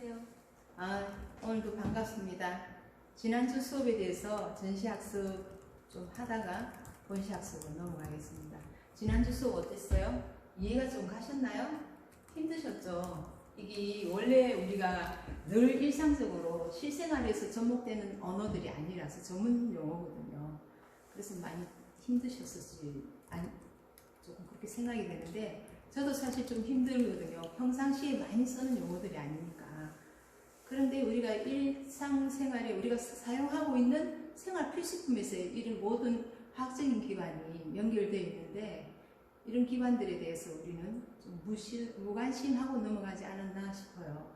안녕하세요. 오늘도 반갑습니다. 지난주 수업에 대해서 전시학습 좀 하다가 본시학습으로 넘어가겠습니다. 지난주 수업 어땠어요? 이해가 좀 가셨나요? 힘드셨죠? 이게 원래 우리가 늘 일상적으로 실생활에서 접목되는 언어들이 아니라서 전문 용어거든요. 그래서 많이 힘드셨을지 조금 그렇게 생각이 되는데, 저도 사실 좀 힘들거든요. 평상시에 많이 쓰는 용어들이 아니니까. 그런데 우리가 일상생활에 우리가 사용하고 있는 생활 필수품에서 이런 모든 화학적인 기반이 연결되어 있는데, 이런 기반들에 대해서 우리는 좀 무관심하고 넘어가지 않았나 싶어요.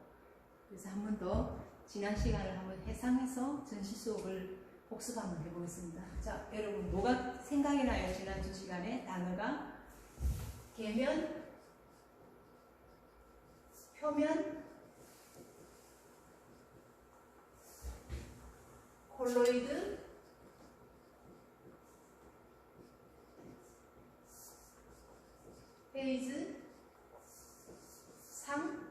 그래서 한 번 더 지난 시간을 한번 해상해서 전시 수업을 복습 한번 해보겠습니다. 자, 여러분 뭐가 생각이 나요? 지난주 시간에 단어가 계면, 표면, 콜로이드, 페이즈, 상,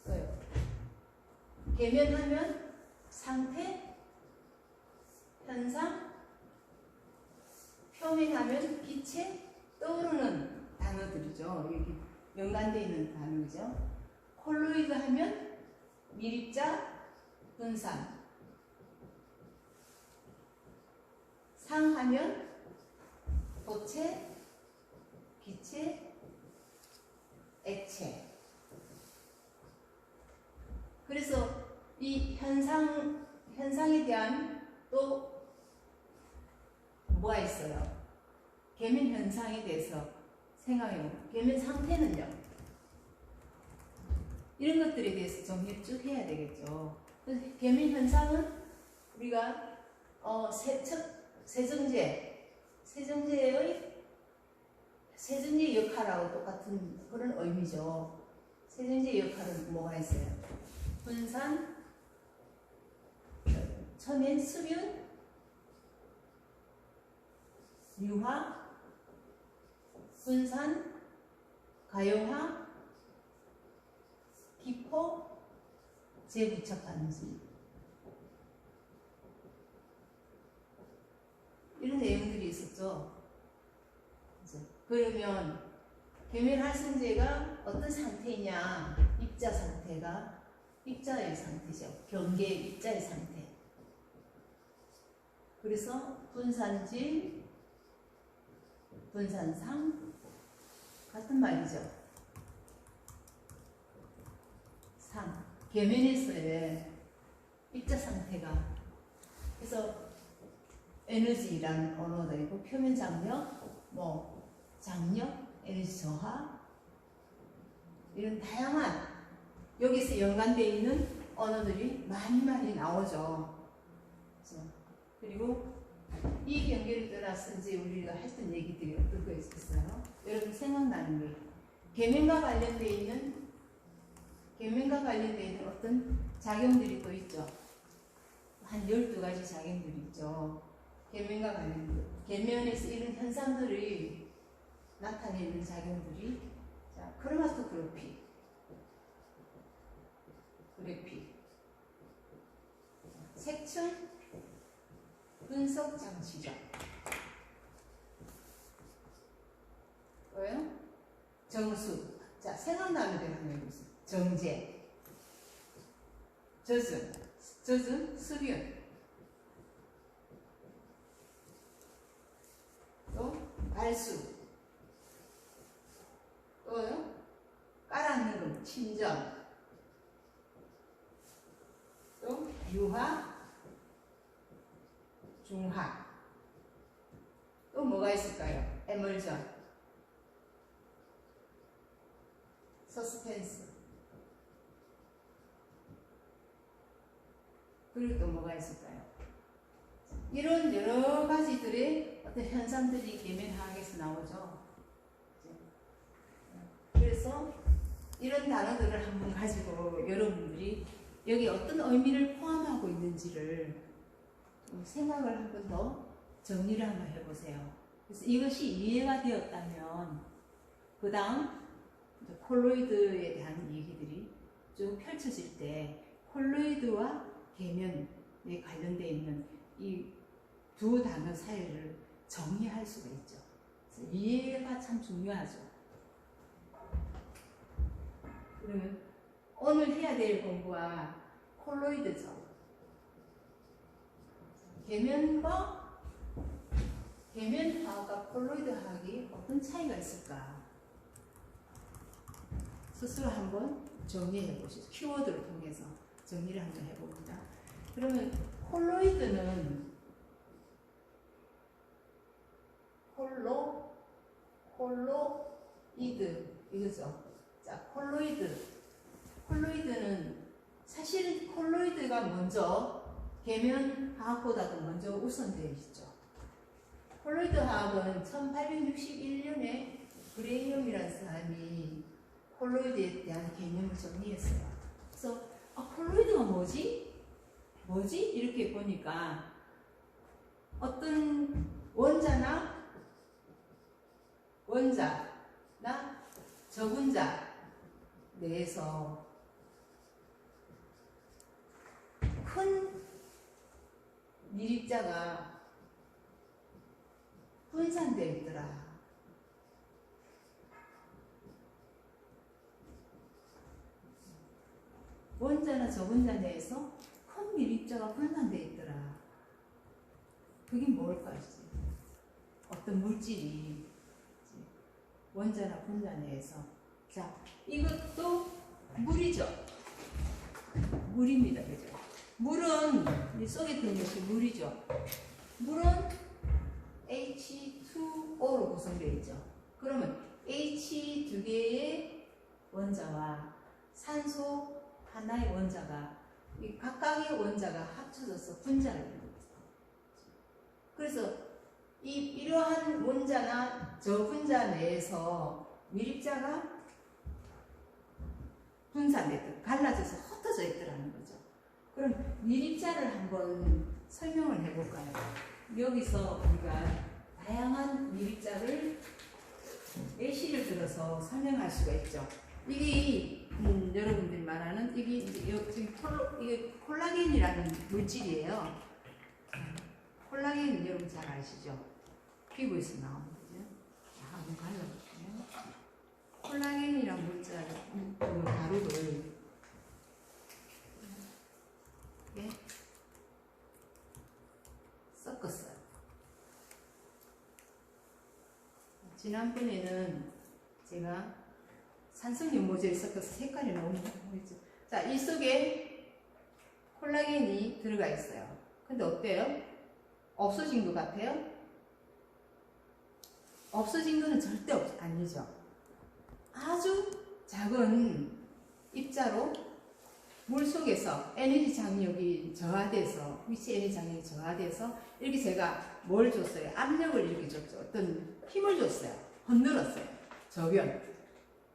또요. 계면하면 상태, 현상, 표면하면 빛에 떠오르는 단어들이죠. 여기 연관되어 있는 단어죠. 콜로이드 하면 밀입자, 분산. 상하면 도체, 기체, 액체. 그래서 이 현상에 대한 또 뭐가 있어요? 계면 현상에 대해서 생각해보면, 계면 상태는요? 이런 것들에 대해서 정리를 쭉 해야 되겠죠. 계면 현상은 우리가 세정제의 역할하고 똑같은 그런 의미죠. 세정제의 역할은 뭐가 있어요? 분산, 천연 수분, 유화, 분산, 가용화, 기포, 재부착 반지. 이런 내용들이 있었죠. 그러면 계면활성제가 어떤 상태냐? 입자 상태가 입자의 상태죠. 경계의 입자의 상태. 그래서 분산질, 분산상 같은 말이죠. 상, 계면에서의 입자 상태가, 그래서 에너지라는 언어도 있고, 표면 장력, 장력, 에너지 저하, 이런 다양한 여기서 연관되어 있는 언어들이 많이 나오죠. 그리고 이 경계를 떠나서 이제 우리가 했던 얘기들이 어떤 거 있었어요? 여러분 생각나는 게 계면과 관련되어 있는 어떤 작용들이 또 있죠. 한 12가지 작용들이 있죠. 계면과 관련된, 계면에서 이런 현상들이 나타내는 작용들이, 자, 크로마토그래피, 색층 분석 장치죠. 뭐예요? 정수. 자, 생각나는 대로 한번 해보세요. 정제, 젖은, 수륜, 또 발수, 또요 깔아앉는 거, 침전, 또 유화, 중화, 또 뭐가 있을까요? 에멀전, 서스펜스, 그리고 또 뭐가 있을까요? 이런 여러 가지들의 어떤 현상들이 계면화학에서 나오죠. 그래서 이런 단어들을 한번 가지고 여러분들이 여기 어떤 의미를 포함하고 있는지를 생각을 한 번 더 정리를 한번 해보세요. 그래서 이것이 이해가 되었다면 그 다음 콜로이드에 대한 얘기들이 쭉 펼쳐질 때 콜로이드와 계면에 관련되어 있는 이 두 단어 사이를 정리할 수가 있죠. 그래서 이해가 참 중요하죠. 그러면 오늘 해야 될 공부와 콜로이드죠. 계면화학과 콜로이드화학이 어떤 차이가 있을까? 스스로 한번 정리해 보시죠. 키워드를 통해서 정리를 한번 해봅니다. 그러면 콜로이드는 콜로이드 이거죠. 자, 콜로이드는 사실은 콜로이드가 먼저 계면화학보다도 먼저 우선되어 있죠. 콜로이드 화학은 1861년에 그레이엄이라는 사람이 콜로이드에 대한 개념을 정리했어요. 그래서 콜로이드가 뭐지? 이렇게 보니까 어떤 원자나 저분자 내에서 큰 미립자가 분산되어 있더라. 원자나 저분자 내에서 큰 미립자가 분산되어 있더라. 그게 뭘까? 어떤 물질이 원자나 분자 내에서. 자, 이것도 물이죠. 물입니다. 그죠? 물은 이 속에 들은 것이 물이죠. 물은 H2O로 구성되어 있죠. 그러면 H 두 개의 원자와 산소 하나의 원자가 이 각각의 원자가 합쳐져서 분자를 이루는 거죠. 그래서 이러한 원자나 저분자 내에서 미립자가 분산되듯 갈라져서 흩어져 있더라는 거죠. 그럼 미립자를 한번 설명을 해볼까요? 여기서 우리가 다양한 미립자를 예시를 들어서 설명할 수가 있죠. 이게 여러분들이 말하는 이게 콜라겐이라는 물질이에요. 콜라겐은 여러분 잘 아시죠? 피부에서 나오는 거죠. 한번 갈라볼게요. 콜라겐이란 물질, 그 가루를 이렇게 섞었어요. 지난번에는 제가 산성연모제를 섞어서 색깔이 너무 보이죠. 자, 이 속에 콜라겐이 들어가 있어요. 근데 어때요? 없어진 것 같아요? 없어진 거는 절대 아니죠. 아주 작은 입자로 물 속에서 에너지 장력이 저하돼서, 위치 에너지 장력이 저하돼서 이렇게 제가 뭘 줬어요? 압력을 이렇게 줬죠. 어떤 힘을 줬어요. 흔들었어요. 저변.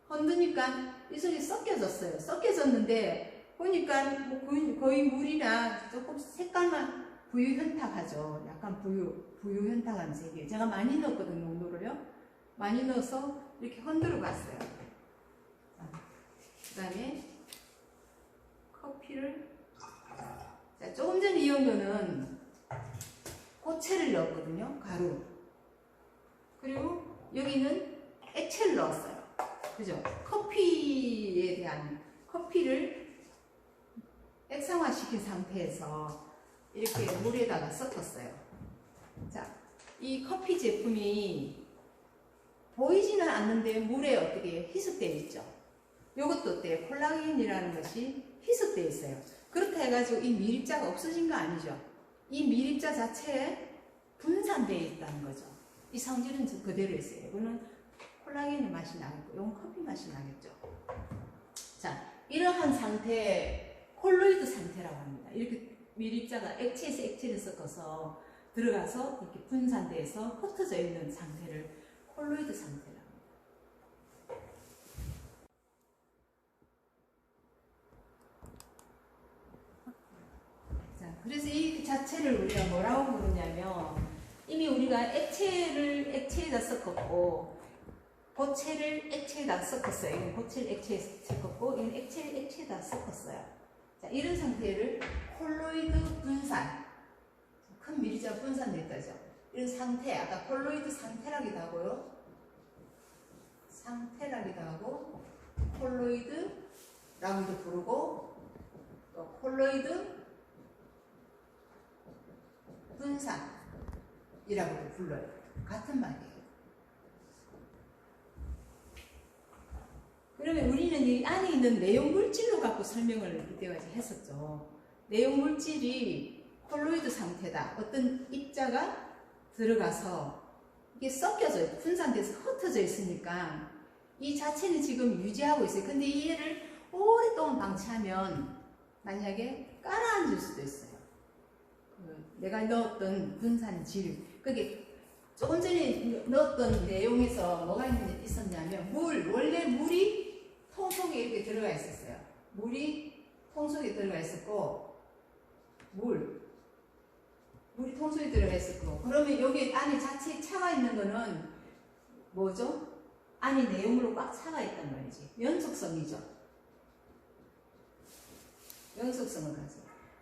흔드니까 이 속이 섞여졌어요. 섞여졌는데 보니까 뭐 거의 물이나 조금 색깔만 부유현탁하죠. 약간 부유현탁한 색이에요. 제가 많이 넣었거든요. 농도를요. 많이 넣어서 이렇게 흔들어 봤어요. 그 다음에 커피를, 자, 조금 전에 이은 거는 고체를 넣었거든요. 가루. 그리고 여기는 액체를 넣었어요. 그죠? 커피에 대한, 커피를 액상화시킨 상태에서 이렇게 물에다가 섞었어요. 자, 이 커피 제품이 보이지는 않는데 물에 어떻게 희석되어 있죠. 이것도 어때요? 콜라겐이라는 것이 희석되어 있어요. 그렇다 해가지고 이 미립자가 없어진 거 아니죠. 이 미립자 자체에 분산되어 있다는 거죠. 이 성질은 그대로 있어요. 이거는 콜라겐의 맛이 나겠고, 이건 커피 맛이 나겠죠. 자, 이러한 상태, 콜로이드 상태라고 합니다. 이렇게 미립자가 액체에서 액체를 섞어서 들어가서 이렇게 분산돼서 흩어져 있는 상태를 콜로이드 상태라고 합니다. 자, 그래서 이 자체를 우리가 뭐라고 부르냐면, 이미 우리가 액체에다 섞었고, 고체를 액체에다 섞었어요. 이건 고체를 액체에 섞었고, 이건 액체를 액체에다 섞었어요. 자, 이런 상태를 콜로이드 분산, 큰 미리자 분산됐다죠. 이런 상태, 아까 콜로이드 상태라기도 하고요. 상태라기도 하고, 콜로이드라고도 부르고, 또 콜로이드 분산이라고도 불러요. 같은 말이에요. 그러면 우리는 이 안에 있는 내용 물질로 갖고 설명을 이때까지 했었죠. 내용 물질이 콜로이드 상태다. 어떤 입자가 들어가서 이게 섞여져요. 분산돼서 흩어져 있으니까 이 자체는 지금 유지하고 있어요. 근데 얘를 오랫동안 방치하면 만약에 가라앉을 수도 있어요. 내가 넣었던 분산질, 그게 조금 전에 넣었던 내용에서 뭐가 있었냐면 원래 물이 통 속에 이렇게 들어가 있었어요. 물이 통 속에 들어가 있었고, 물이 통 속에 들어가 있었고, 그러면 여기 안에 자체에 차가 있는 거는 뭐죠? 안에 내용으로 꽉 차가 있단 말이지. 연속성이죠. 연속성을 가져.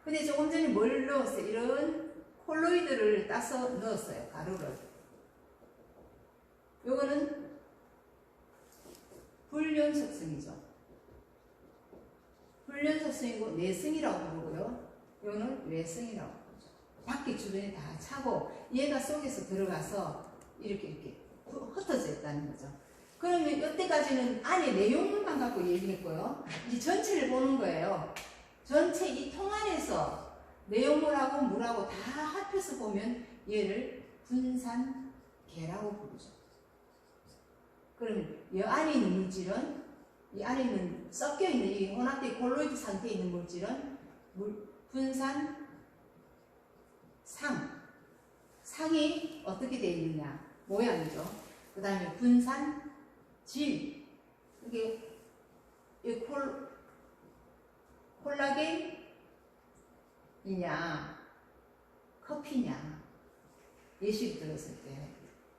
근데 조금 전에 뭘 넣었어요? 이런 콜로이드를 따서 넣었어요. 가루를. 요거는 불연속성이죠. 불연속성이고 내성이라고 부르고요. 요거는 외성이라고 부르죠. 밖에 주변에 다 차고 얘가 속에서 들어가서 이렇게 흩어져 있다는 거죠. 그러면 이때까지는 안에 내용물만 갖고 얘기했고요. 이 전체를 보는 거예요. 전체 이 통 안에서 내용물하고 물하고 다 합해서 보면 얘를 분산계라고 부르죠. 그러면 이 안에 있는 물질은, 이 안에 있는 섞여 있는 이 혼합된 콜로이드 상태에 있는 물질은 분산 상이 어떻게 되어 있느냐, 모양이죠. 그 다음에 분산 질, 이게 콜라겐이냐 커피냐 예시를 들었을 때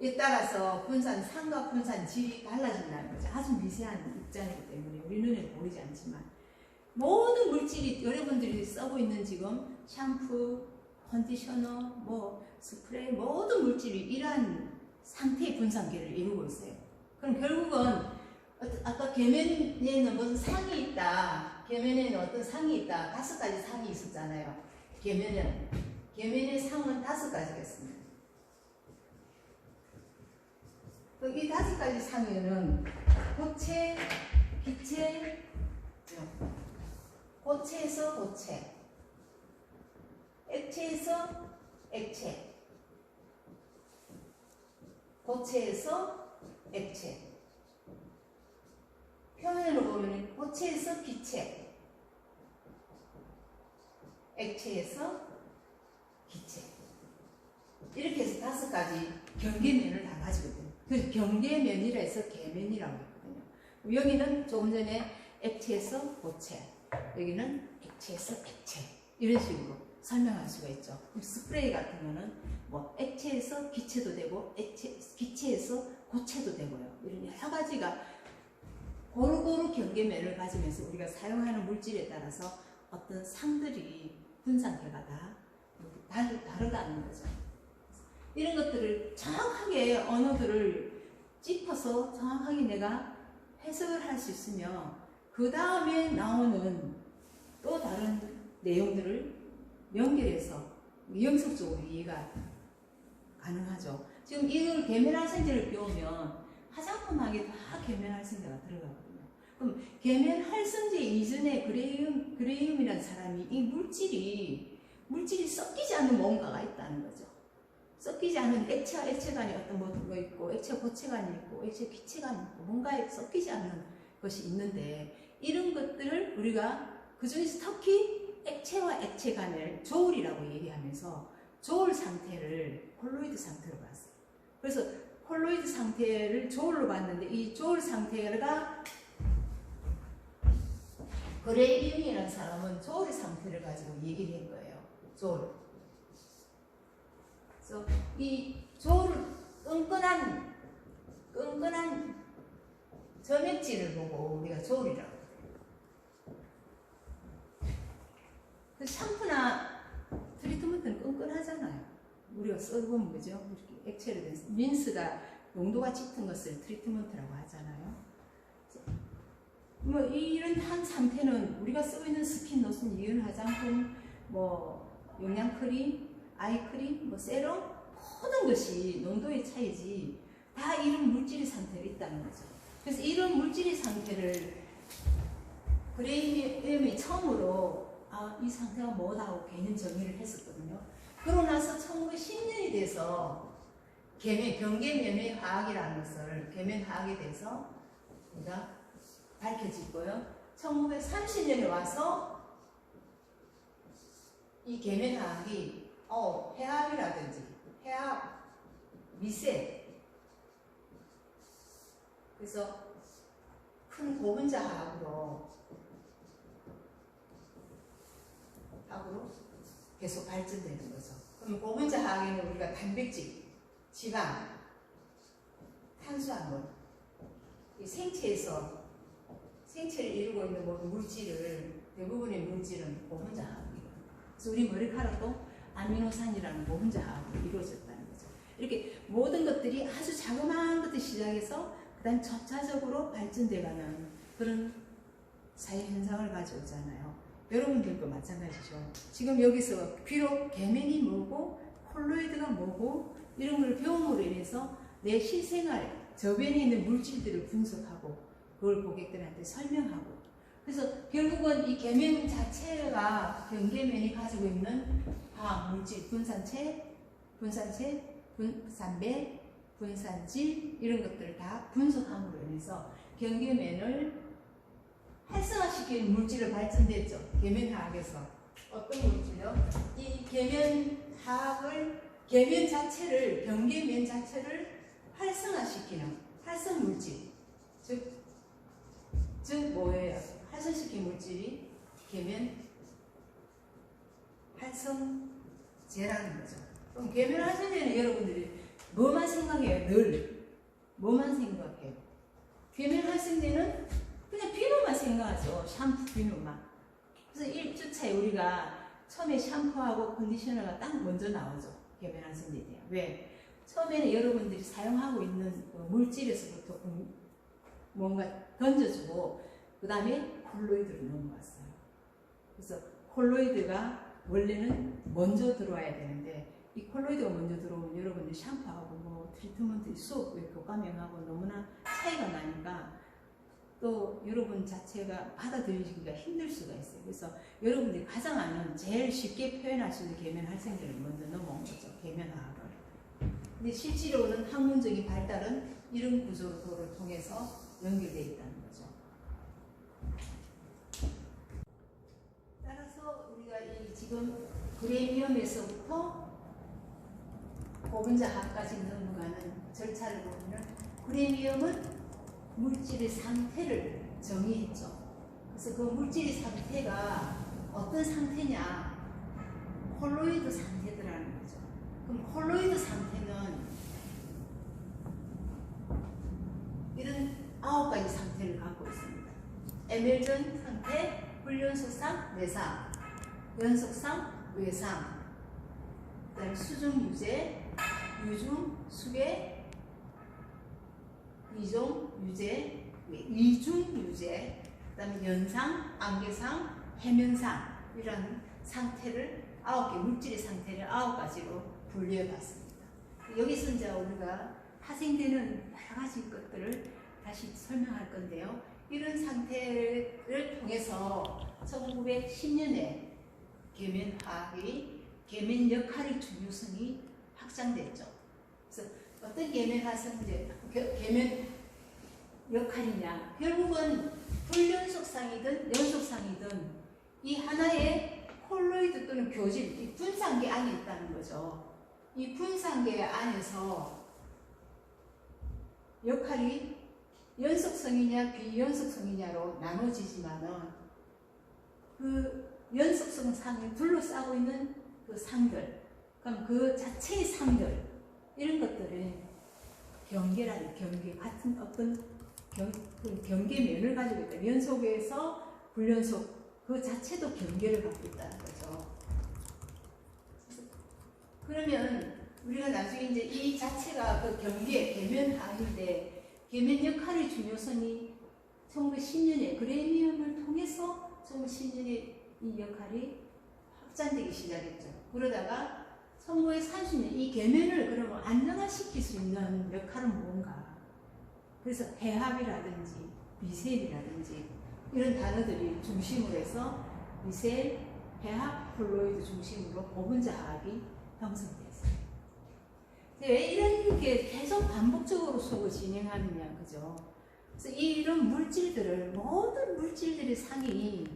이에 따라서 분산상과 분산질이 달라진다는 거죠. 아주 미세한 입자이기 때문에 우리 눈에 보이지 않지만 모든 물질이 여러분들이 쓰고 있는 지금 샴푸, 컨디셔너, 뭐 스프레이 모든 물질이 이러한 상태의 분산계를 이루고 있어요. 그럼 결국은 아까 계면에는 무슨 상이 있다. 계면에는 어떤 상이 있다. 5가지 상이 있었잖아요. 계면의 상은 5가지겠습니다. 이 5가지 상에는 고체, 기체, 고체에서 고체, 액체에서 액체, 고체에서 액체, 표면으로 보면 고체에서 기체, 액체에서 기체, 이렇게 해서 5가지 경계면을 다 가지고 있거든요. 그래서 경계면이라 해서 계면이라고 했거든요. 여기는 조금 전에 액체에서 고체, 여기는 액체에서 액체, 이런 식으로 설명할 수가 있죠. 스프레이 같은 거는 뭐 액체에서 기체도 되고 기체에서 고체도 되고요. 이런 여러 가지가 고루고루 경계면을 가지면서 우리가 사용하는 물질에 따라서 어떤 상들이 분산계가 다 다르다는 거죠. 이런 것들을 정확하게 언어들을 짚어서 정확하게 내가 해석을 할 수 있으며 그 다음에 나오는 또 다른 내용들을 연결해서 영속적으로 이해가 가능하죠. 지금 이걸 계면활성제를 배우면 화장품하게 다 계면활성제가 들어가거든요. 그럼 계면활성제 이전에 그레이움이라는 사람이 이 물질이 섞이지 않는 뭔가가 있다는 거죠. 섞이지 않은 액체와 액체간이 어떤 뭐가 있고, 액체 고체간이 있고, 액체 기체간이 있고, 뭔가에 섞이지 않는 것이 있는데, 이런 것들을 우리가 그 중에서 특히 액체와 액체 간을 조울이라고 얘기하면서 조울 상태를 콜로이드 상태로 봤어요. 그래서 콜로이드 상태를 조울로 봤는데 이 조울 상태가 그레이움이라는 사람은 조울 상태를 가지고 얘기를 한 거예요. 조울. 그래서 이 조울을 끈끈한 점액질을 보고 우리가 조리라고 해요. 그 샴푸나 트리트먼트는 끈끈하잖아요. 우리가 써보면 그죠? 이렇게 액체로 된 린스가 농도가 짙은 것을 트리트먼트라고 하잖아요. 뭐 이런 한 상태는 우리가 쓰고 있는 스킨 로션, 이온 화장품, 뭐 영양크림, 아이크림, 뭐 세럼 모든 것이 농도의 차이지 다 이런 물질의 상태로 있다는 거죠. 그래서 이런 물질의 상태를 그레이엄이 처음으로 이 상태가 뭐다고 개념 정의를 했었거든요. 그러고 나서 1910년이 돼서 병계면의 화학이라는 것을 계면화학에 대해서 우리가 밝혀지고요. 1930년에 와서 이 계면화학이 해압이라든지 해압, 미세, 그래서 큰 고분자화학으로 계속 발전되는 거죠. 그럼 고분자화학에는 우리가 단백질, 지방, 탄수화물, 이 생체를 이루고 있는 모든 물질을 대부분의 물질은 고분자화학이에요. 그래서 우리 머리카락도 아미노산이라는 고분자화학으로 이루어졌다는 거죠. 이렇게 모든 것들이 아주 자그마한 것들 시작해서 그다음 점차적으로 발전돼가는 그런 사회 현상을 가져오잖아요. 여러분들도 마찬가지죠. 지금 여기서 비록 계면이 뭐고 콜로이드가 뭐고 이런 걸 배움으로 인해서 내 실생활 저변에 있는 물질들을 분석하고 그걸 고객들한테 설명하고, 그래서 결국은 이 계면 자체가 병계면이 가지고 있는 화학 물질 분산체, 분산배, 분산질 이런 것들을 다 분석함으로 인해서 병계면을 활성화시키는 물질을 발전됐죠. 계면화학에서. 어떤 물질요? 이 계면 자체를, 병계면 자체를 활성화시키는 활성물질. 즉 뭐예요? 활성시킨 물질이 계면 활성제라는 거죠. 그럼 계면 활성제는 여러분들이 뭐만 생각해요? 늘 뭐만 생각해요? 계면 활성제는 그냥 비누만 생각하죠. 샴푸 비누만. 그래서 1주차에 우리가 처음에 샴푸하고 컨디셔너가 딱 먼저 나오죠. 계면 활성제돼요. 왜? 처음에는 여러분들이 사용하고 있는 그 물질에서부터 뭔가 던져주고 그 다음에 콜로이드를 넘어왔어요. 그래서 콜로이드가 원래는 먼저 들어와야 되는데 이 콜로이드가 먼저 들어오면 여러분들 샴푸하고 뭐 트리트먼트 수업 교과명하고 너무나 차이가 나니까 또 여러분 자체가 받아들이기가 힘들 수가 있어요. 그래서 여러분들이 가장 아는 제일 쉽게 표현할 수 있는 계면 활성제를 먼저 넘어온 거죠. 계면화학을. 근데 실제로는 학문적인 발달은 이런 구조를 통해서 연결되어 있다는 거죠. 따라서 우리가 이 지금 그레미엄에서부터 고분자학까지 넘어가는 절차를 보면 그레미엄은 물질의 상태를 정의했죠. 그래서 그 물질의 상태가 어떤 상태냐? 콜로이드 상태더라는 거죠. 그럼 콜로이드 상태는 이런 9가지 상태를 갖고 있습니다. 에밀전 상태, 불연속상, 내상, 연속상, 외상, 그다음에 수중 유제, 유중, 수계, 이중 유제, 이중 유제, 그다음에 연상, 안개상, 해면상 이런 상태를 9개 물질의 상태를 9가지로 분류해 봤습니다. 여기서 이제 우리가 파생되는 여러 가지 것들을 다시 설명할 건데요. 이런 상태를 통해서 1910년에 계면화학의 계면 역할의 중요성이 확장됐죠. 그래서 어떤 계면 역할이냐? 결국은 불연속상이든 연속상이든 이 하나의 콜로이드 또는 교질, 이 분산계 안에 있다는 거죠. 이 분산계 안에서 역할이 연속성이냐 비연속성이냐로 나눠지지만은 그 연속성 상을 둘러싸고 있는 그 상들, 그럼 그 자체의 상들 이런 것들은 경계 같은 어떤 그 경계면을 가지고 있다. 연속에서 불연속 그 자체도 경계를 갖고 있다는 거죠. 그러면 우리가 나중에 이제 이 자체가 그 경계, 계면하인데 계면 역할의 중요성이 1910년에 그레미엄을 통해서 1910년에 이 역할이 확장되기 시작했죠. 그러다가 1930년 이 계면을 그러면 안정화시킬 수 있는 역할은 뭔가? 그래서 해합이라든지 미셀이라든지 이런 단어들이 중심으로 해서 미셀, 해합, 콜로이드 중심으로 고분자합이 형성됐어요. 왜 이렇게 계속 반복적으로 수업을 진행하느냐, 그죠? 그래서 이런 물질들을 모든 물질들의 상이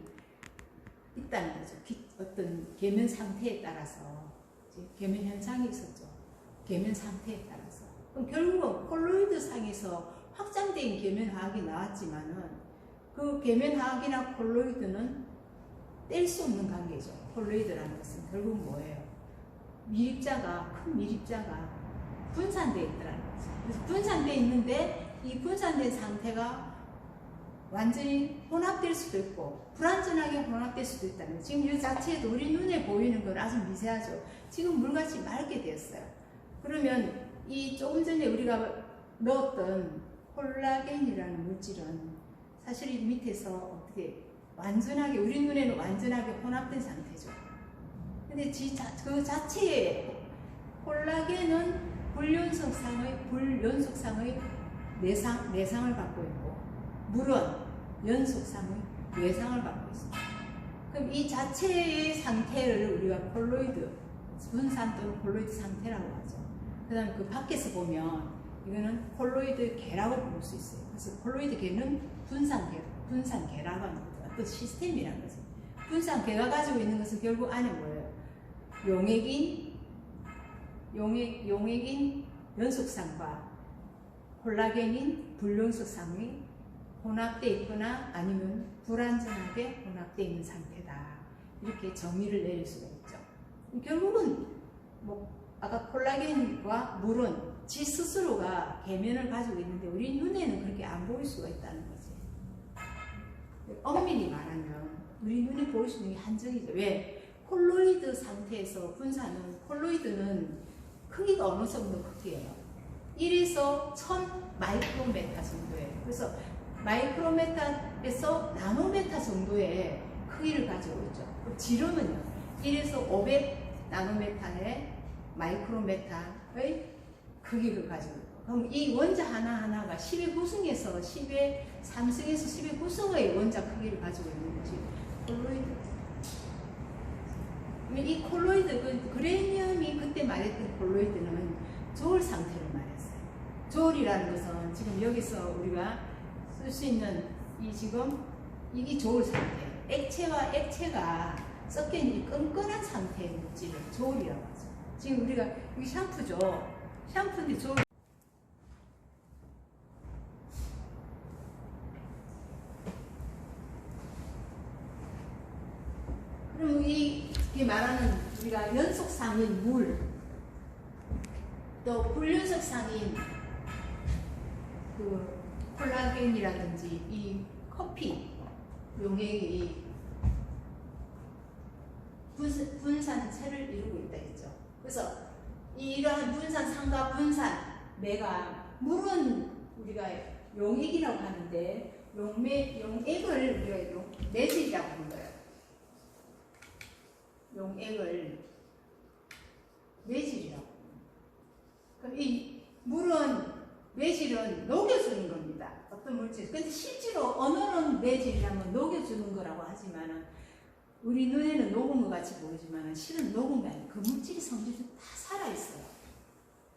있다는 거죠. 어떤 계면 상태에 따라서 계면 현상이 있었죠. 계면 상태에 따라서. 그럼 결국은 콜로이드 상에서 확장된 계면화학이 나왔지만은 그 계면화학이나 콜로이드는 뗄 수 없는 관계죠. 콜로이드라는 것은 결국 뭐예요? 밀입자가, 큰 밀입자가 분산되어 있더라는 거죠. 그래서 분산되어 있는데 이 분산된 상태가 완전히 혼합될 수도 있고 불완전하게 혼합될 수도 있다는 거예요. 지금 이 자체에도 우리 눈에 보이는 건 아주 미세하죠. 지금 물같이 맑게 되었어요. 그러면 이 조금 전에 우리가 넣었던 콜라겐이라는 물질은 사실 이 밑에서 어떻게 완전하게 우리 눈에는 완전하게 혼합된 상태죠. 근데 그 자체에 콜라겐은 불연속상의 내상을 갖고 있고 물은 연속상의 외상을 갖고 있습니다. 그럼 이 자체의 상태를 우리가 콜로이드 분산 또는 콜로이드 상태라고 하죠. 그 다음에 그 밖에서 보면 이거는 콜로이드 계라고 부를 수 있어요. 그래서 콜로이드 계는 분산계라고 하는 거죠. 어떤 시스템이라는 거죠. 분산계가 가지고 있는 것은 결국 안에 뭐예요? 용액인 연속상과 콜라겐인 불연속상이 혼합되어 있거나 아니면 불완전하게 혼합되어 있는 상태다. 이렇게 정의를 내릴 수가 있죠. 결국은 뭐 아까 콜라겐과 물은 지 스스로가 계면을 가지고 있는데 우리 눈에는 그렇게 안 보일 수가 있다는 거지. 엄밀히 말하면 우리 눈에 보일 수 있는 게 한정이죠. 왜? 콜로이드 상태에서 분산은 콜로이드는 크기가 어느 정도 크기예요. 1에서 1000 마이크로메타 정도예요. 그래서 마이크로메타에서 나노메타 정도의 크기를 가지고 있죠. 지름은요. 1에서 500 나노메타의 마이크로메타의 크기를 가지고 있고, 그럼 이 원자 하나하나가 10의 구성에서 10의 3승에서 10의 구성의 원자 크기를 가지고 있는 거지. 콜로이드. 이 콜로이드, 그레니엄이 그때 말했던 콜로이드는 조울 상태를 말했어요. 조울이라는 것은 지금 여기서 우리가 쓸 수 있는 이게 조울 상태. 액체와 액체가 섞여 있는 끈끈한 상태의 물질을 조울이라고 하죠. 지금 우리가 이게 샴푸죠. 샴푸인데 조울. 그럼 이게 말하는 우리가 연속상인 물, 또 불연속상인 그 콜라겐이라든지 이 커피 용액이 분산체를 이루고 있다 했죠. 그래서 이러한 분산상과 분산매가 물은 우리가 용액이라고 하는데 용액을 우리가 매질이라고 하는 거예요. 용액을 매질이라고. 그럼 이 물은 매질은 녹여주는 겁니다. 어떤 물질. 근데 실제로 언어는 매질이라면 녹여주는 거라고 하지만은 우리 눈에는 녹은 것 같이 보이지만은 실은 녹은 게 아니에요. 그 물질이 성질이 다 살아있어요.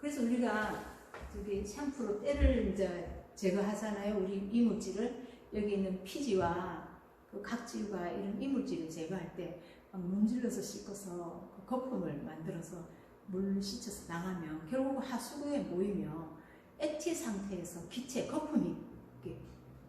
그래서 우리가 저기 샴푸로 때를 이제 제거하잖아요. 우리 이물질을 여기 있는 피지와 그 각질과 이런 이물질을 제거할 때 막 문질러서 씻어서 그 거품을 만들어서 물 씻어서 나가면 결국 하수구에 모이면 액체 상태에서 기체, 거품이 이렇게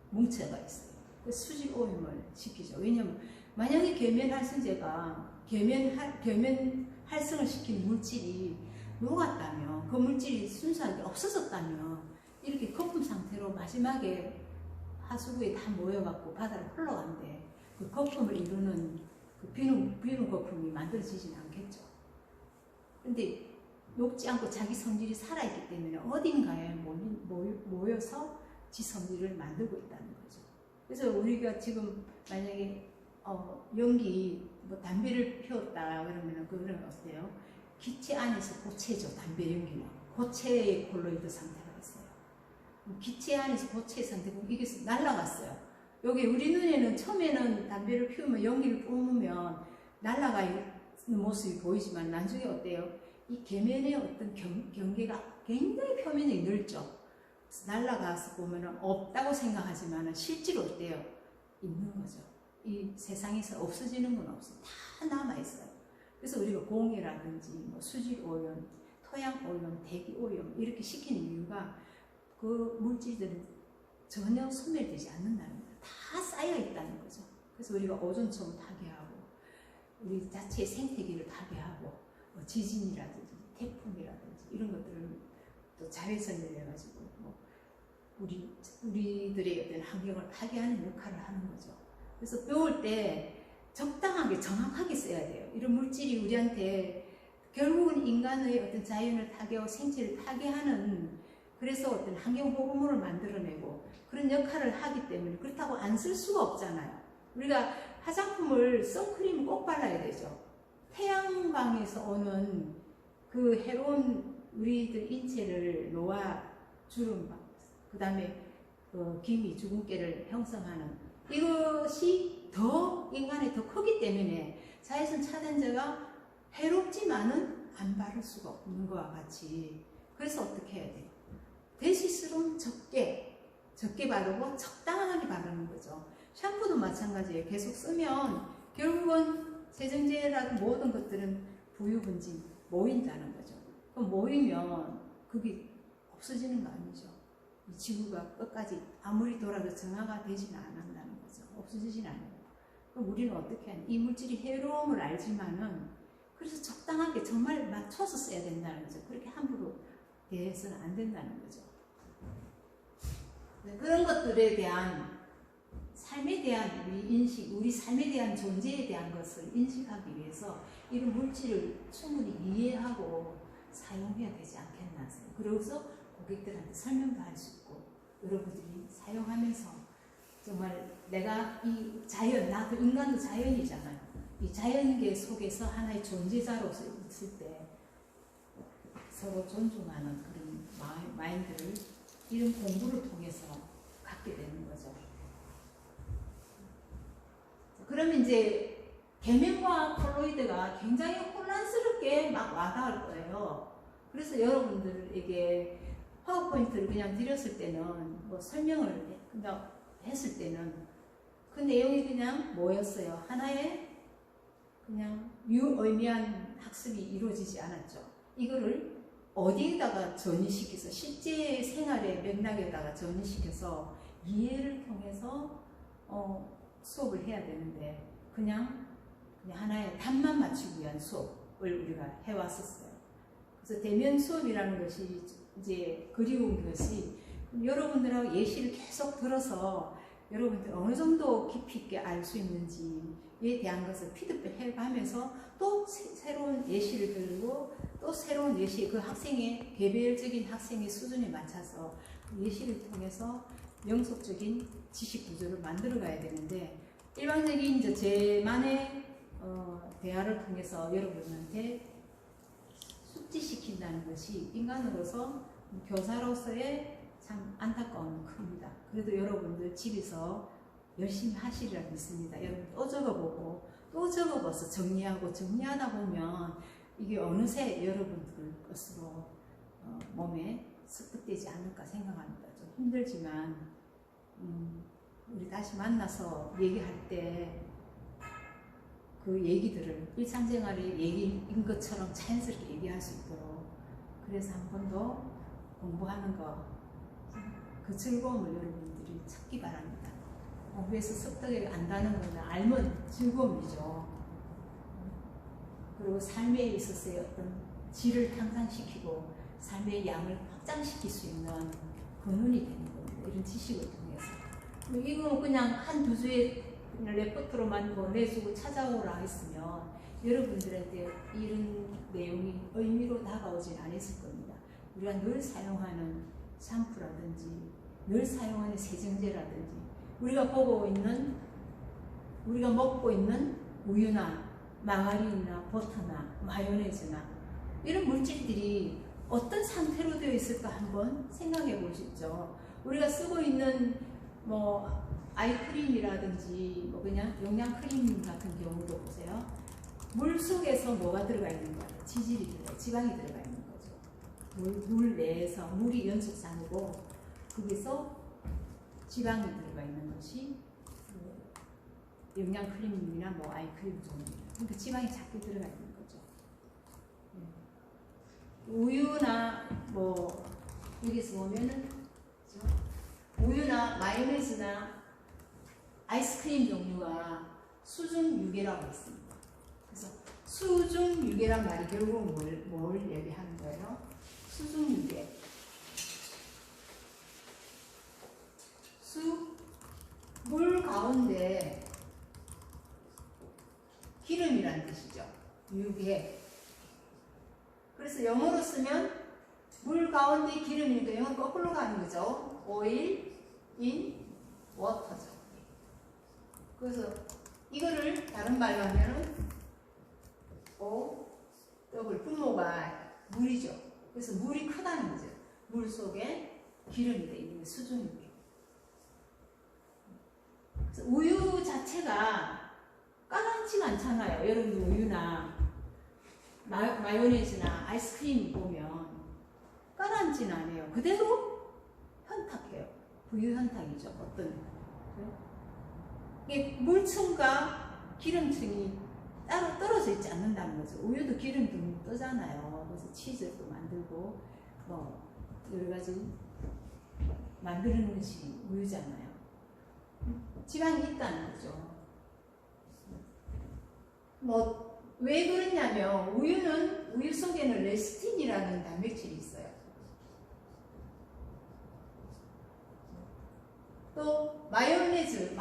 뭉쳐가 있어요. 수질 오염을 시키죠. 왜냐면 만약에 계면활성제가 계면 활성을 시킨 물질이 녹았다면 그 물질이 순수하게 없어졌다면 이렇게 거품 상태로 마지막에 하수구에 다 모여갖고 바다로 흘러간대. 그 거품을 이루는 그 비누 거품이 만들어지진 않겠죠. 근데 녹지 않고 자기 성질이 살아있기 때문에 어딘가에 모여서 지 성질을 만들고 있다는 거죠. 그래서 우리가 지금 만약에 연기 뭐 담배를 피웠다 그러면 그거는 어때요? 기체 안에서 고체죠. 담배 연기는 고체의 콜로이드 상태가 있어요. 기체 안에서 고체 상태고 이게 날아갔어요. 여기 우리 눈에는 처음에는 담배를 피우면 연기를 뿜으면 날아가 있는 모습이 보이지만 나중에 어때요? 이 계면의 어떤 경계가 굉장히 표면이 넓죠. 날아가서 보면 없다고 생각하지만 실제로 어때요? 있는 거죠. 이 세상에서 없어지는 건 없어요. 다 남아있어요. 그래서 우리가 공해라든지 뭐 수질 오염, 토양 오염, 대기 오염 이렇게 시키는 이유가 그 물질들은 전혀 소멸되지 않는다는 거예요. 다 쌓여 있다는 거죠. 그래서 우리가 오존층을 파괴하고 우리 자체의 생태계를 파괴하고 뭐 지진이라든지 태풍이라든지 이런 것들을 또 자외선을 내가지고 뭐 우리들의 어떤 환경을 파괴하는 역할을 하는 거죠. 그래서 배울 때 적당하게 정확하게 써야 돼요. 이런 물질이 우리한테 결국은 인간의 어떤 자연을 파괴하고 생체를 파괴하는 그래서 어떤 환경 호르몬을 만들어내고 그런 역할을 하기 때문에 그렇다고 안 쓸 수가 없잖아요. 우리가 화장품을 선크림을 꼭 발라야 되죠. 태양광에서 오는 그 해로운 우리들 인체를 노화, 주름, 그 다음에 기미, 주근깨를 형성하는 이것이 더 인간에 더 크기 때문에 자외선 차단제가 해롭지만은 안 바를 수가 없는 것과 같이 그래서 어떻게 해야 돼요? 대실수록 적게 바르고 적당하게 바르는 거죠. 샴푸도 마찬가지예요. 계속 쓰면 결국은 세정제라든 모든 것들은 부유분진 모인다는 거죠. 그럼 모이면 그게 없어지는 거 아니죠. 이 지구가 끝까지 아무리 돌아도 정화가 되지는 않는다는 거죠. 없어지진 않아요. 그럼 우리는 어떻게 하냐? 이 물질이 해로움을 알지만은 그래서 적당하게 정말 맞춰서 써야 된다는 거죠. 그렇게 함부로 대해서는 안 된다는 거죠. 네, 그런 것들에 대한 삶에 대한 우리 인식, 우리 삶에 대한 존재에 대한 것을 인식하기 위해서 이런 물질을 충분히 이해하고 사용해야 되지 않겠나. 그러고서 고객들한테 설명도 할 수 있고 여러분들이 사용하면서 정말 내가 이 자연, 나도 인간도 자연이잖아요. 이 자연계 속에서 하나의 존재자로서 있을 때 서로 존중하는 그런 마인드를 이런 공부를 통해서 갖게 되는 거죠. 그러면 이제 계면과 콜로이드가 굉장히 혼란스럽게 막 와닿을 거예요. 그래서 여러분들에게 파워포인트를 그냥 드렸을 때는 뭐 설명을 그냥 했을 때는 그 내용이 그냥 뭐였어요? 하나의 그냥 유의미한 학습이 이루어지지 않았죠. 이거를 어디에다가 전이시켜서 실제 생활의 맥락에다가 전이시켜서 이해를 통해서 수업을 해야 되는데 그냥 하나의 답만 맞추기 위한 수업을 우리가 해왔었어요. 그래서 대면 수업이라는 것이 이제 그리운 것이 여러분들하고 예시를 계속 들어서 여러분들 어느 정도 깊이 있게 알 수 있는지에 대한 것을 피드백 해가면서 또 새로운 예시를 들고 또 새로운 예시, 그 학생의 개별적인 학생의 수준에 맞춰서 예시를 통해서 영속적인 지식 구조를 만들어 가야 되는데 일반적인 이제 제만의 대화를 통해서 여러분한테 숙지시킨다는 것이 인간으로서 교사로서의 참 안타까움이 큽니다. 그래도 여러분들 집에서 열심히 하시리라 믿습니다. 여러분 또 적어보고 또 적어봐서 정리하다 보면 이게 어느새 여러분들 것으로 몸에 습득되지 않을까 생각합니다. 좀 힘들지만 우리 다시 만나서 얘기할 때 그 얘기들을 일상생활의 얘기인 것처럼 자연스럽게 얘기할 수 있도록 그래서 한 번 더 공부하는 거 그 즐거움을 여러분들이 찾기 바랍니다. 공부해서 습득을 안다는 건 알면 즐거움이죠. 그리고 삶에 있어서의 어떤 질을 향상시키고 삶의 양을 확장시킬 수 있는 근원이 되는 겁니다. 이런 지식을 통해서. 이거 그냥 한 두 주에 그냥 레포트로만 뭐 내주고 찾아오라 했으면 여러분들한테 이런 내용이 의미로 다가오진 않았을 겁니다. 우리가 늘 사용하는 샴푸라든지 늘 사용하는 세정제라든지 우리가 보고 있는 우리가 먹고 있는 우유나 마가린이나 버터나 마요네즈나 이런 물질들이 어떤 상태로 되어 있을까 한번 생각해 보시죠. 우리가 쓰고 있는 뭐 아이크림이라든지 뭐 그냥 영양크림 같은 경우도 보세요. 물 속에서 뭐가 들어가 있는 거예요? 지질이 들어가, 지방이 들어가 있는 거죠. 물 내에서 물이 연속상이고 거기서 지방이 들어가 있는 것이 영양크림이나 뭐 아이크림 종류입니다. 그러니까 지방이 자꾸 들어가 있는 거죠. 우유나 뭐 여기서 보면은 그렇죠? 우유나 마요네즈나 아이스크림 종류가 수중 유괴라고 했습니다. 그래서 수중 유괴란 말이 결국 뭘 얘기하는 거예요? 수중 유괴. 물 가운데 기름이라는 뜻이죠. 유괴. 그래서 영어로 쓰면 물 가운데 기름이니까 영어는 거꾸로 가는 거죠. oil in water죠. 그래서 이거를 다른 말로 하면은 분모가 물이죠. 그래서 물이 크다는 거죠. 물 속에 기름이 돼 있는 수중유괴. 우유 자체가 까맣지가 않잖아요. 여러분 우유나 마요네즈나 아이스크림 보면 까맣지는 않아요. 그대로 현탁해요. 부유현탁이죠. 어떤 이게 물층과 기름층이 따로 떨어져 있지 않는다는 거죠. 우유도 기름 좀 뜨잖아요. 그래서 치즈도 만들고 뭐 여러 가지 만드는 것이 우유잖아요. 지방이 있다는 거죠. 뭐 왜 그러냐면 우유 속에는 레시틴이라는 단백질이 있어요. 또 마요네즈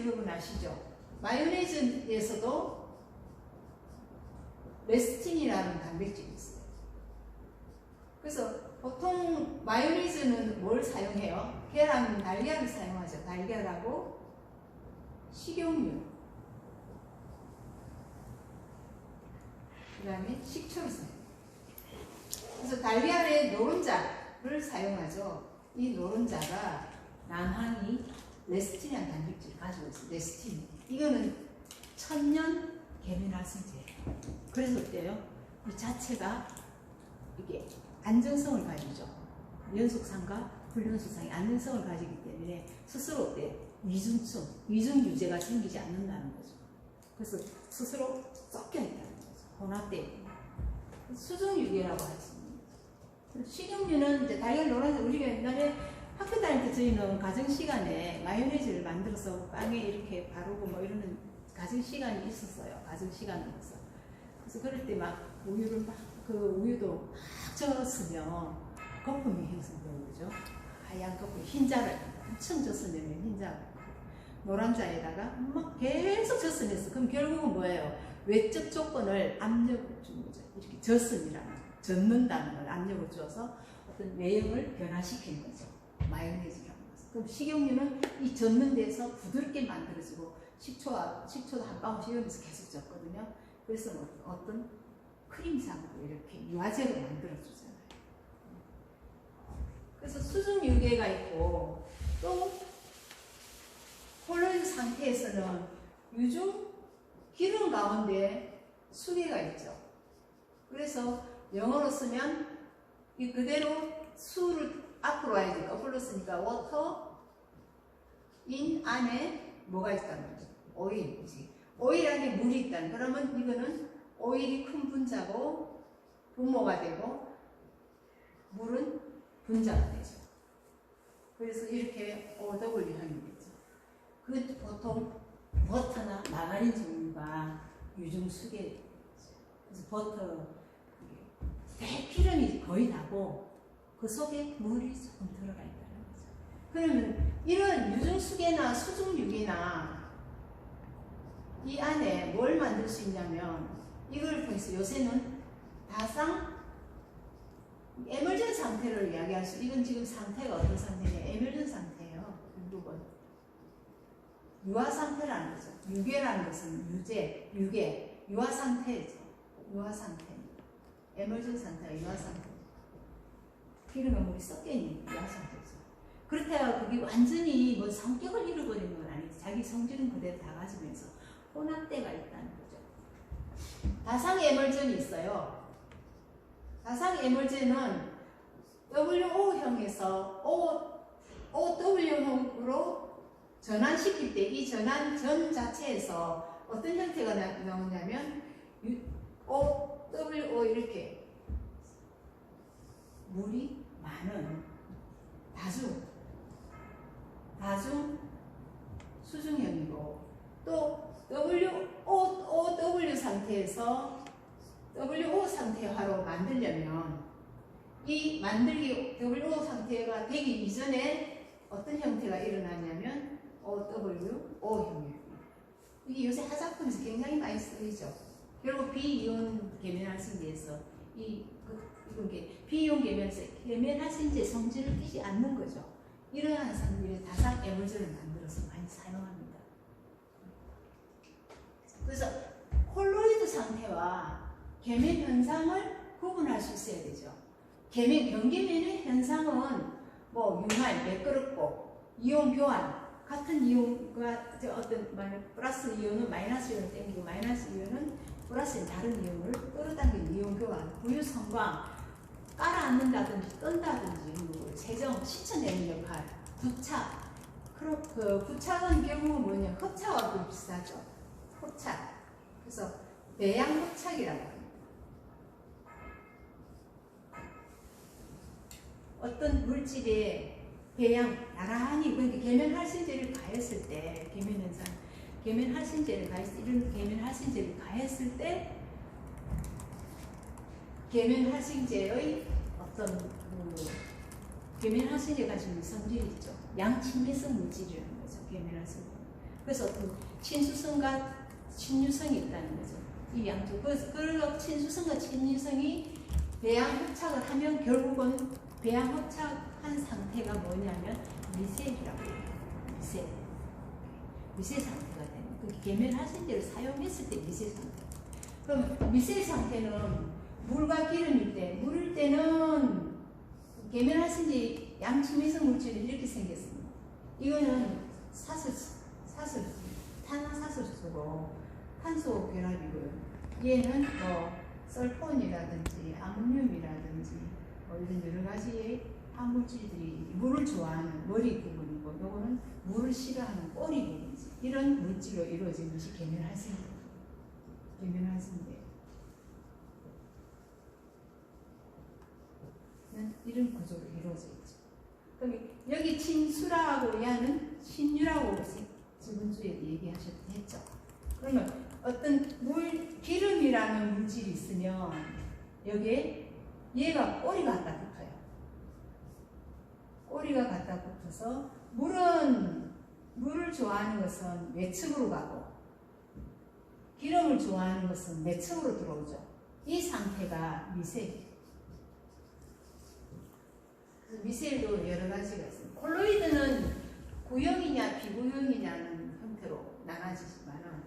여러분 아시죠? 마요네즈에서도 레시틴이라는 단백질이 있어요. 그래서 보통 마요네즈는 뭘 사용해요? 계란, 달걀을 사용하죠. 달걀하고 식용유, 그 다음에 식초를 사용해요. 그래서 달걀에 노른자를 사용하죠. 이 노른자가 남항이 레시틴이라는 단백질을 가지고 있어요. 레시틴. 이거는 천년 계면활성제예요. 그래서 어때요? 이 자체가 이게 안정성을 가지죠. 연속상과 불연속상이 안정성을 가지기 때문에 스스로 어때요? 위중 유제가 생기지 않는다는 거죠. 그래서 스스로 섞여 있다는 거죠. 혼합되어 있는. 수중 유괴라고 하십니다. 식용유는 이제 달걀 노란색 우리가 옛날에 학교 다닐 때 저희는 가정 시간에 마요네즈를 만들어서 빵에 이렇게 바르고 뭐 이러는 가정 시간이 있었어요. 가정 시간으로서. 그래서 그럴 때 막 우유를 우유도 막 저었으면 거품이 형성되는 거죠. 하얀 거품, 흰자를 엄청 졌으면 흰자. 노란 자에다가 막 계속 졌으면서 그럼 결국은 뭐예요? 외적 조건을 압력을 준 거죠. 이렇게 젓는다는 걸 압력을 줘서 어떤 외형을 변화시키는 거죠. 마요네즈라는 것은. 그럼 식용유는 이 젓는 데서 부드럽게 만들어지고 식초도 한 방울씩 여기서 계속 젓거든요. 그래서 어떤 크림상으로 이렇게 유화제로 만들어주잖아요. 그래서 수중 유괴가 있고 또 폴로이드 상태에서는 유중 기름 가운데 수계가 있죠. 그래서 영어로 쓰면 이 그대로 수를 앞으로 와야지 거꾸로 쓰니까 워터 인 안에 뭐가 있다는 거죠? 오일이지. 오일 안에 물이 있다는. 그러면 이거는 오일이 큰 분자고 분모가 되고 물은 분자가 되죠. 그래서 이렇게 OW 하는 거죠. 그 보통 버터나 마가린 종류가 유중수계. 그래서 버터 대기름이 거의 나고 그 속에 물이 조금 들어가 있다는 거죠. 그러면 이런 유중수계나 수중유계나 이 안에 뭘 만들 수 있냐면 이걸 통해서 요새는 다상 에멀전 상태를 이야기할 수, 이건 지금 상태가 어떤 상태냐, 에멀전 상태예요. 결국은 유화 상태라는 거죠. 유계라는 것은 유제, 유계, 유화 상태죠. 유화 상태. 에멀전 상태가 유화 상태. 기름과 물이 섞여 있는 유화 상태죠. 그렇다고 그게 완전히 뭐 성격을 잃어버리는 건 아니지. 자기 성질은 그대로 다 가지면서 혼합대가 있다는 거죠. 다상 에멀전이 있어요. 다상 에멀전은 WO형에서 OW형으로 전환시킬 때 이 전환 전 자체에서 어떤 형태가 나오냐면 OWO 이렇게 물이 많은 다중 수중형이고, 또 WOW 상태에서 WO 상태화로 만들려면 이 만들기 WO 상태가 되기 이전에 어떤 형태가 일어나냐면 OWO형이에요. 이게 요새 화장품에서 굉장히 많이 쓰이죠. 결국 비이온 계면활성제에서 이건 비이온 계면활성제 성질을 띠지 않는 거죠. 이러한 성질의 다상 에멀전을 만들어서 많이 사용합니다. 그래서 콜로이드 상태와 계면 현상을 구분할 수 있어야 되죠. 경계면의 현상은 뭐 윤활, 매끄럽고 이온 교환, 같은 이온과 어떤 플러스 이온은 마이너스 이온을 땡기고 마이너스 이온은 플러스인 다른 이온을 끌어당기는 이온 교환, 부유 성광, 깔아앉는다든지 뜬다든지 세정, 씻어내는 역할, 부착. 그 부착은 결국은 뭐냐, 흡착과 비슷하죠. 흡착. 그래서 배양 흡착이라고 합니다. 어떤 물질의 배양, 나란히, 그러니까 계면활성제를 가했을 때, 계면활성제를 가했을 때, 계면활성제의 어떤 계면활성제가 가지고 있는 성질이 있죠. 양친미성 물질이라는 거죠. 계면활성제. 그래서 어떤 친수성과 친유성이 있다는 거죠. 이 양쪽. 그래서 친수성과 친유성이 배양 흡착을 하면 결국은 배양 흡착한 상태가 뭐냐면 미셀이라고 해요. 미셀 상태가 되는. 그 계면활성제를 사용했을 때 미셀 상태. 그럼 미셀 상태는 물과 기름일 때, 물일 때는 계면활성제 양친미성 물질이 이렇게 생겼습니다. 이거는 탄화사슬수고 탄소 결합이고요. 얘는 뭐 설폰이라든지 아모늄이라든지 뭐 이런 여러 가지의 화물질들이 물을 좋아하는 머리 부분이고, 요거는 물을 싫어하는 꼬리 부분이지. 이런 물질로 이루어진 것이 계면활성제. 이런 구조로 이루어져 있죠. 그럼 여기 친수라고 얘는 신유라고 저번 주에 얘기하셨죠. 그러면 어떤 기름이라는 물질이 있으면 여기에 얘가 꼬리가 갖다 붙어요. 꼬리가 갖다 붙어서 물을 좋아하는 것은 외측으로 가고 기름을 좋아하는 것은 내측으로 들어오죠. 이 상태가 미셀이에요. 미셀도 여러 가지가 있습니다. 콜로이드는 구형이냐 비구형이냐는 형태로 나눠지지만,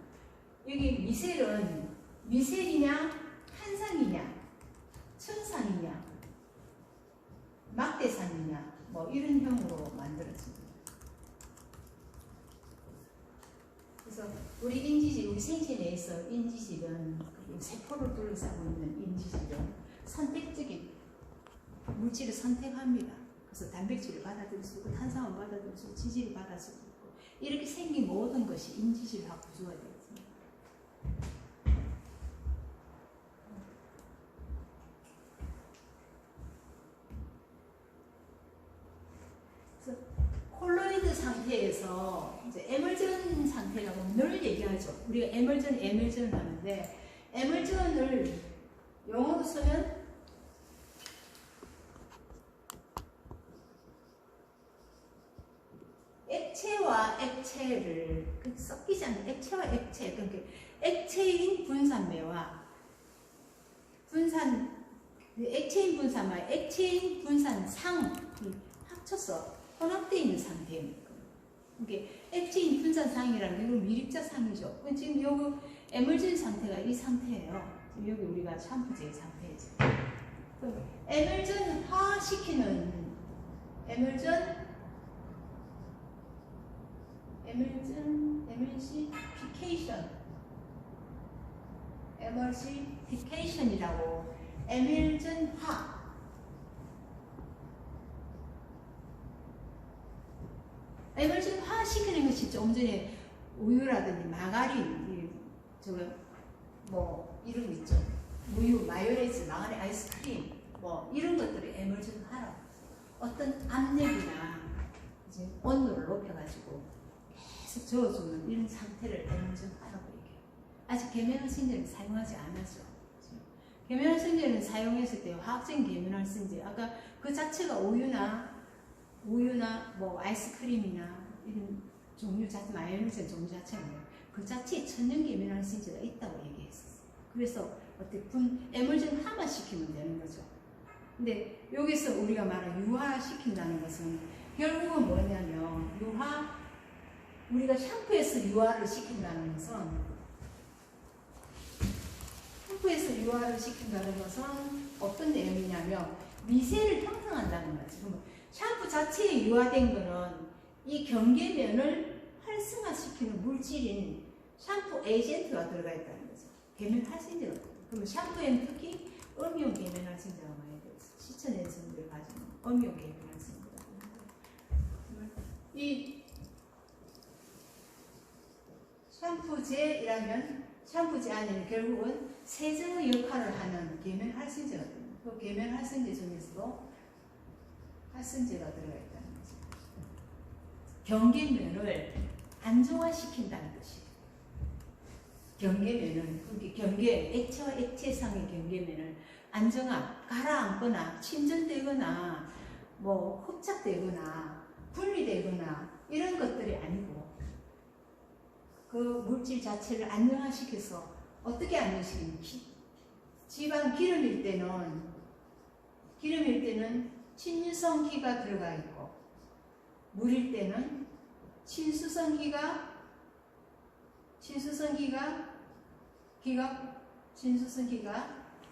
여기 미셀은 미셀이냐 한상이냐 천상이냐 막대상이냐 뭐 이런 형으로 만들어집니다. 그래서 우리 생체 내에서 인지질은, 세포를 둘러싸고 있는 인지질은 선택적인 물질을 선택합니다. 그래서 단백질을 받아들일 수 있고 탄수화물 받아들일 수 있고 지질을 받아들일 수 있고, 이렇게 생긴 모든 것이 인지질화 구조가 되어 있습니다. 그래서 콜로이드 상태에서 이제 에멀전 상태라고 늘 얘기하죠. 우리가 에멀전 하는데, 에멀전을 영어로 쓰면 액체와 액체를 섞이지 않는 액체와 액체, 그러니까 액체인 분산매와 액체인 분산매, 액체인 분산상이 합쳐서 혼합되어 있는 상태입니다. 이게 액체인 분산상이라는 게 미립자 상이죠. 지금 요거 에멀진 상태가 이 상태예요. 지금 여기 우리가 샴푸제의 상태이죠. 에멀전화시키는 에멀시피케이션이라고 에멀전화 시키는 것이 좀 전에 우유라든지 마가린, 저거 뭐 이런 거 있죠. 우유, 마요네즈, 마가린, 아이스크림 뭐 이런 것들이 에멀전화라고. 어떤 압력이나 이제 온도를 높여가지고 계속 저어주는 이런 상태를 에멀전화라고 얘기해요. 아직 계면활성제는 사용하지 않았죠. 계면활성제는 사용했을 때 화학적인 계면활성제, 아까 그 자체가 우유나 뭐 아이스크림이나 이런 종류 자체, 마요네즈 종류 자체는 그 자체에 천연 계면활성제가 있다고 얘기했었어요. 그래서 어떻게 에멀전화만 시키면 되는 거죠. 근데 여기서 우리가 말하는 유화시킨다는 것은 결국은 뭐냐면 우리가 샴푸에서 유화를 시킨다는 것은 어떤 내용이냐면 미세를 형성한다는 거지. 그러면 샴푸 자체에 유화된 거는 이 경계면을 활성화시키는 물질인 샴푸 에이전트가 들어가 있다는 거죠. 계면활성제가 들어가. 그러면 샴푸에는 특히 음이온 계면활성제가 많이 들어있어요. 시천연성들을 가지고 음이온 계면활성제가 이 샴푸제 안에는 결국은 세정의 역할을 하는 계면활성제가 됩니다. 그 계면활성제 중에서도 활성제가 들어가 있다는 거죠. 경계면을 안정화시킨다는 것이에요. 경계면은 액체와 액체상의 경계면을 가라앉거나 침전되거나 뭐 흡착되거나 분리되거나 이런 것들이 아니고 그 물질 자체를 안정화시켜서 어떻게 안정시키는지 기름일 때는 친유성기가 들어가 있고 물일 때는 친수성기가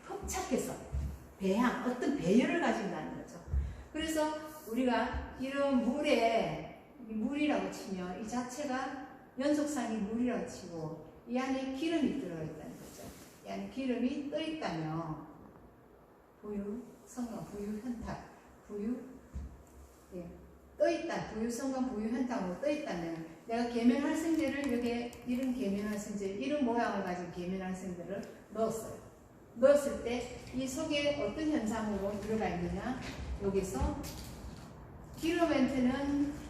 흡착해서 어떤 배열을 가진다는 거죠. 그래서 우리가 이런 물이라고 치면 이 자체가 연속상이 물이라고 치고 이 안에 기름이 들어가 있다는 거죠. 이 안에 기름이 떠 있다면 부유성분, 부유현탕으로 떠 있다면 내가 계면활성제를 이런 계면활성제, 이런 모양을 가진 계면활성제를 넣었을 때 이 속에 어떤 현상으로 들어가 있느냐, 여기서 기름멘트는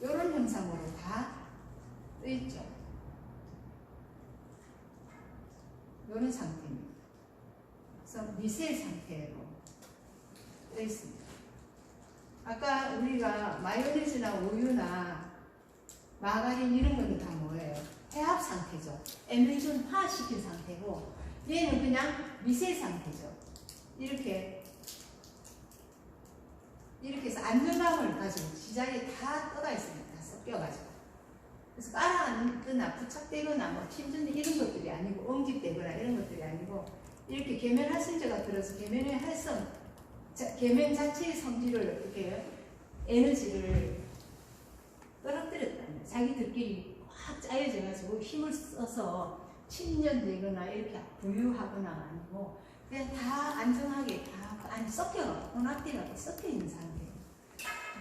이런 형상으로 다 떠 있죠. 이런 상태입니다. 그래서 미세 상태로 떠 있습니다. 아까 우리가 마요네즈나 우유나 마가린 이런 거는 다 뭐예요? 해합 상태죠. 에멀전화시킨 상태고 얘는 그냥 미세 상태죠. 이렇게 해서 안정감을 가지고 지장에 다 떠가 있습니다. 다 섞여가지고. 그래서 깔아앉거나 부착되거나 뭐 침전되 이런 것들이 아니고 응집되거나 이런 것들이 아니고 이렇게 계면활성제가 들어서 계면 자체의 성질을 어떻게 에너지를 떨어뜨렸다는 자기들끼리 확 짜여져가지고 힘을 써서 침전되거나 이렇게 부유하거나 아니고 그냥 다 안정하게 다 그 안에 혼합되어서 섞여 있는 상태예요.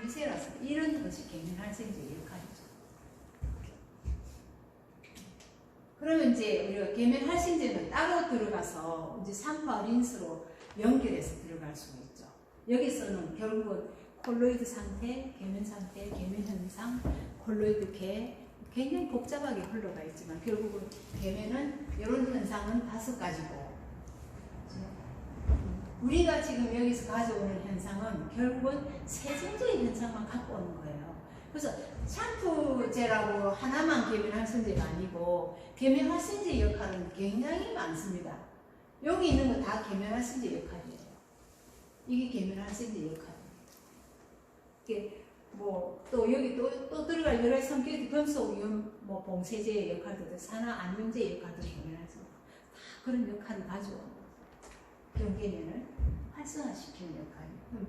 미세라서 이런 것이 계면활성제의 역할이죠. 그러면 이제 우리가 계면활성제는 따로 들어가서 이제 산파 린스로 연결해서 들어갈 수가 있죠. 여기서는 결국은 콜로이드 상태, 계면 상태, 계면 현상, 콜로이드 계 굉장히 복잡하게 흘러가 있지만 결국은 계면은 이런 현상은 5가지고 우리가 지금 여기서 가져오는 현상은 결국은 세정제의 현상만 갖고 오는 거예요. 그래서 샴푸제라고 하나만 계면활성제가 아니고 계면활성제 역할은 굉장히 많습니다. 여기 있는 거 다 계면활성제 역할이에요. 이게 계면활성제 역할이에요. 이게 뭐 또 여기 또 들어갈 여러 성격이 금속 이온 뭐 봉쇄제의 역할도 산화 안정제의 역할도 계면활성 다 그런 역할을 가져오는 거예요. 경계면을 활성화시키는 역할이에요.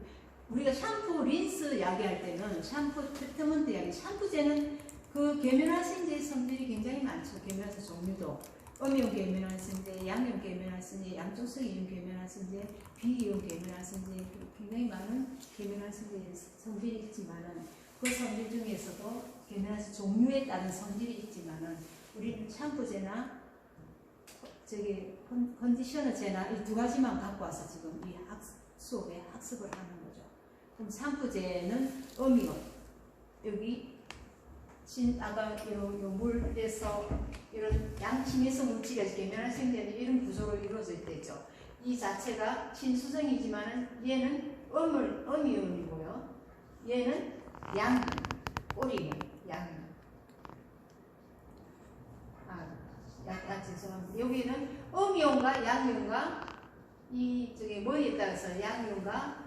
우리가 샴푸, 린스 이야기할 때는 샴푸 트리트먼트 이야기, 샴푸제는 그 계면활성제의 성질이 굉장히 많죠. 계면활성 종류도 음이온 계면활성제, 양이온 계면활성제, 양쪽성 이온 계면활성제, 비이온 계면활성제 굉장히 많은 계면활성제의 성질이 있지만은 그 성질 중에서도 계면활성 종류에 따른 성질이 있지만은 우리는 샴푸제나 저기 컨디셔너제나 이 두 가지만 갖고 와서 지금 이 수업에 학습을 하는 거죠. 그럼 샴푸제는 음이온 여기 아까 요 물에서 이런 양친해성 물질에서 계면활성제는 이런 구조로 이루어져 있죠. 이 자체가 친수성이지만은 얘는 음이온이고요. 얘는 꼬리이온, 양이온. 죄송합니다. 여기는 음이온과 양이온과 이 저기 머리에 따라서 양이온과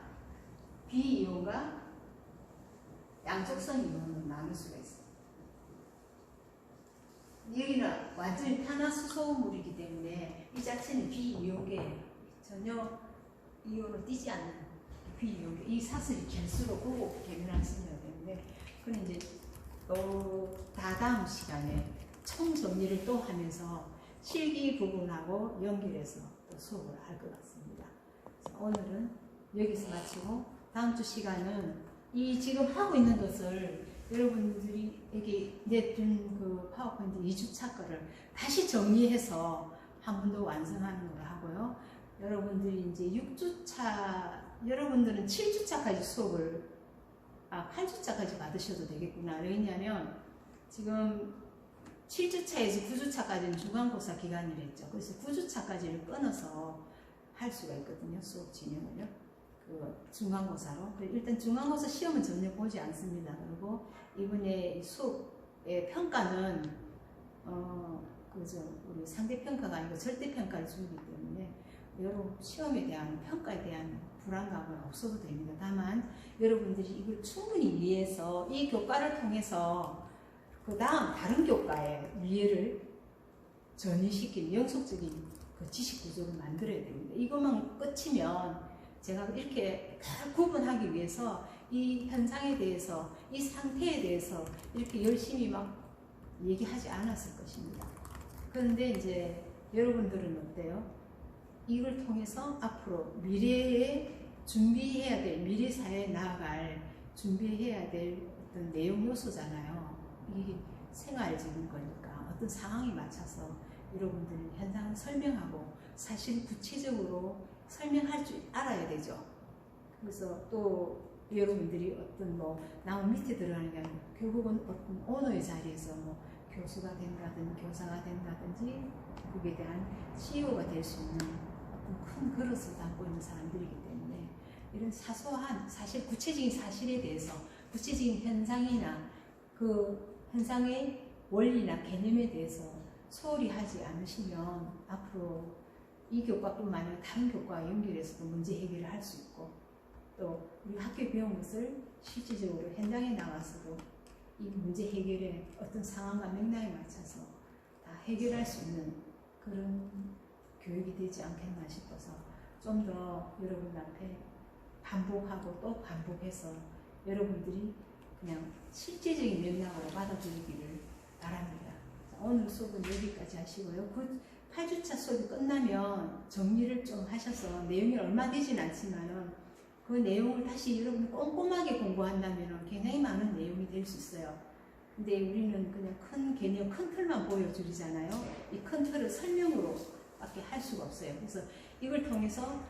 비이온과 양쪽성 이온으로 나눌 수가 있어요. 여기는 완전히 탄화수소물이기 때문에 이 자체는 비이온계 전혀 이온을 띠지 않는 비이온계 이 사슬이 길수록 꼭 계면활성제가 되는데 그건 이제 또 다다음 시간에 총정리를 또 하면서 실기 부분하고 연결해서 또 수업을 할 것 같습니다. 오늘은 여기서 마치고 다음 주 시간은 이 지금 하고 있는 것을 여러분들이 여기 냈던 그 파워포인트 2주차 거를 다시 정리해서 한 번 더 완성하는 걸 하고요. 여러분들이 이제 6주차, 여러분들은 7주차까지 수업을, 8주차까지 받으셔도 되겠구나. 왜냐하면 지금 7주차에서 9주차까지는 중간고사 기간이랬죠. 그래서 9주차까지를 끊어서 할 수가 있거든요. 수업 진행을요. 그 중간고사로. 일단 중간고사 시험은 전혀 보지 않습니다. 그리고 이번에 수업의 평가는 그죠 우리 상대평가가 아니고 절대평가를 주기 때문에 여러분 시험에 대한 평가에 대한 불안감은 없어도 됩니다. 다만 여러분들이 이걸 충분히 이해해서 이 교과를 통해서 그 다음 다른 교과에 이해를 전이시키는 영속적인 그 지식 구조를 만들어야 됩니다. 이것만 끝이면 제가 이렇게 구분하기 위해서 이 현상에 대해서 이 상태에 대해서 이렇게 열심히 막 얘기하지 않았을 것입니다. 그런데 이제 여러분들은 어때요? 이걸 통해서 앞으로 미래에 준비해야 될 미래 사회에 나아갈 준비해야 될 어떤 내용 요소잖아요. 이게 생활적인 거니까 어떤 상황에 맞춰서 여러분들이 현상을 설명하고 사실 구체적으로 설명할 줄 알아야 되죠. 그래서 또 여러분들이 어떤 뭐 나무 밑에 들어가는 게 아니고 결국은 어떤 언어의 자리에서 뭐 교수가 된다든지 교사가 된다든지 그에 대한 CEO가 될 수 있는 어떤 큰 그릇을 담고 있는 사람들이기 때문에 이런 사소한 사실 구체적인 사실에 대해서 구체적인 현상이나 그 현상의 원리나 개념에 대해서 소홀히 하지 않으시면 앞으로 이 교과뿐만 아니라 다른 교과와 연결해서도 문제 해결을 할 수 있고 또 우리 학교에 배운 것을 실질적으로 현장에 나가서도 이 문제 해결에 어떤 상황과 맥락에 맞춰서 다 해결할 수 있는 그런 교육이 되지 않겠나 싶어서 좀 더 여러분 앞에 반복하고 또 반복해서 여러분들이 그냥 실제적인 맥락으로 받아들이기를 바랍니다. 오늘 수업은 여기까지 하시고요. 그 8주차 수업이 끝나면 정리를 좀 하셔서 내용이 얼마 되진 않지만은 그 내용을 다시 여러분 꼼꼼하게 공부한다면 굉장히 많은 내용이 될 수 있어요. 근데 우리는 그냥 큰 개념, 큰 틀만 보여드리잖아요. 이 큰 틀을 설명으로 밖에 할 수가 없어요. 그래서 이걸 통해서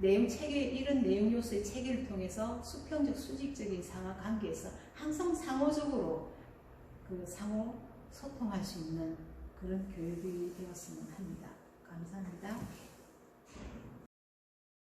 내용 체계, 이런 내용 요소의 체계를 통해서 수평적, 수직적인 상하 관계에서 항상 상호적으로 그 상호 소통할 수 있는 그런 교육이 되었으면 합니다. 감사합니다.